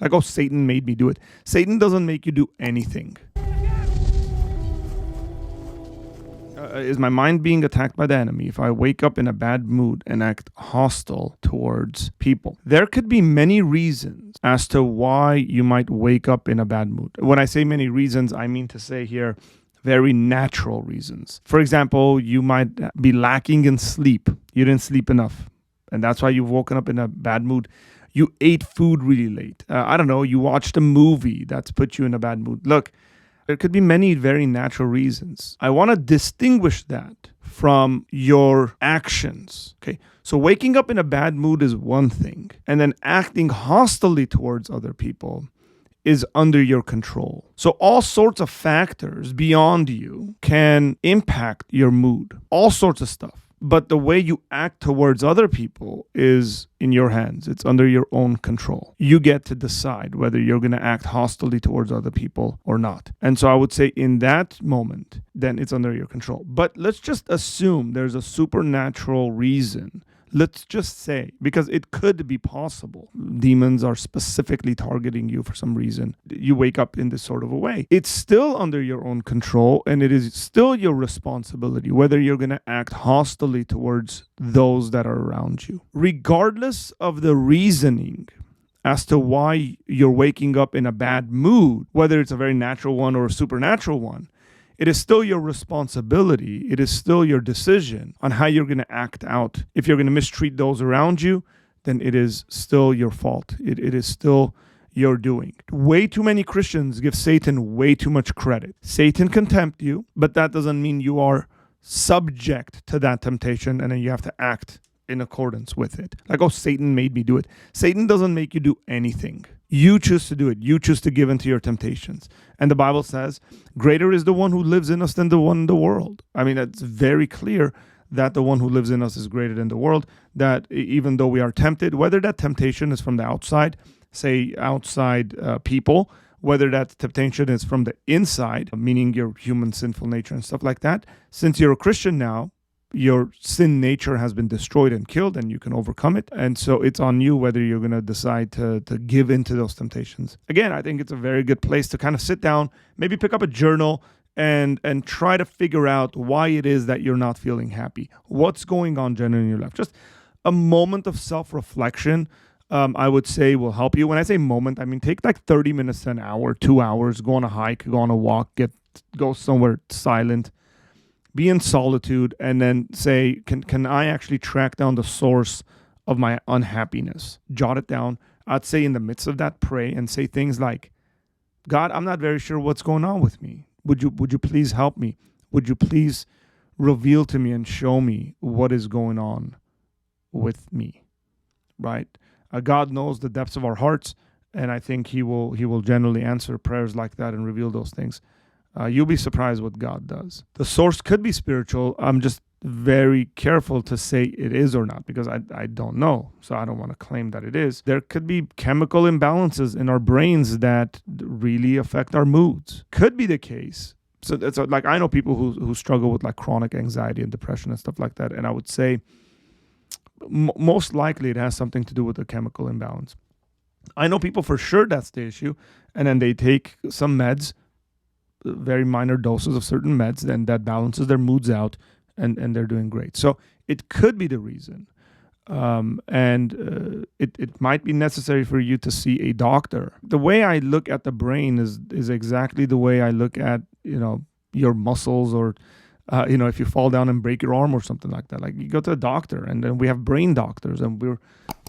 Like, oh, Satan made me do it. Satan doesn't make you do anything. Is my mind being attacked by the enemy if I wake up in a bad mood and act hostile towards people? There could be many reasons as to why you might wake up in a bad mood. When I say many reasons, I mean to say here very natural reasons. For example, you might be lacking in sleep. You didn't sleep enough, and that's why you've woken up in a bad mood. You ate food really late. I don't know, you watched a movie that's put you in a bad mood. Look, there could be many very natural reasons. I want to distinguish that from your actions. Okay, so waking up in a bad mood is one thing, and then acting hostilely towards other people is under your control. So all sorts of factors beyond you can impact your mood, all sorts of stuff. But the way you act towards other people is in your hands. It's under your own control. You get to decide whether you're going to act hostilely towards other people or not. And so I would say in that moment, then it's under your control. But let's just assume there's a supernatural reason. Let's just say, because it could be possible, demons are specifically targeting you for some reason. You wake up in this sort of a way. It's still under your own control, and it is still your responsibility whether you're going to act hostilely towards those that are around you. Regardless of the reasoning as to why you're waking up in a bad mood, whether it's a very natural one or a supernatural one, it is still your responsibility. It is still your decision on how you're going to act out. If you're going to mistreat those around you, then it is still your fault. It is still your doing. Way too many Christians give Satan way too much credit. Satan can tempt you, but that doesn't mean you are subject to that temptation and then you have to act in accordance with it. Like, oh, Satan made me do it. Satan doesn't make you do anything. You choose to do it. You choose to give into your temptations. And the Bible says, greater is the one who lives in us than the one in the world. I mean, it's very clear that the one who lives in us is greater than the world, that even though we are tempted, whether that temptation is from the outside, say outside people, whether that temptation is from the inside, meaning your human sinful nature and stuff like that, since you're a Christian now, your sin nature has been destroyed and killed and you can overcome it. And so it's on you whether you're going to decide to give into those temptations. Again, I think it's a very good place to kind of sit down, maybe pick up a journal and try to figure out why it is that you're not feeling happy. What's going on generally in your life? Just a moment of self-reflection, I would say will help you. When I say moment, I mean take like 30 minutes to an hour, 2 hours, go on a hike, go on a walk, go somewhere silent. Be in solitude and then say, can I actually track down the source of my unhappiness? Jot it down. I'd say in the midst of that, pray and say things like, God, I'm not very sure what's going on with me. Would you please help me? Would you please reveal to me and show me what is going on with me? Right? God knows the depths of our hearts, and I think He will generally answer prayers like that and reveal those things. You'll be surprised what God does. The source could be spiritual. I'm just very careful to say it is or not because I don't know. So I don't want to claim that it is. There could be chemical imbalances in our brains that really affect our moods. Could be the case. So it's like I know people who struggle with like chronic anxiety and depression and stuff like that. And I would say most likely it has something to do with a chemical imbalance. I know people for sure that's the issue. And then they take some meds, very minor doses of certain meds, then that balances their moods out and they're doing great. So it could be the reason. It might be necessary for you to see a doctor. The way I look at the brain is exactly the way I look at, your muscles or, if you fall down and break your arm or something like that. Like you go to a doctor and then we have brain doctors and we're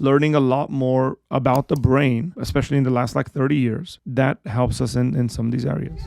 learning a lot more about the brain, especially in the last 30 years. That helps us in some of these areas.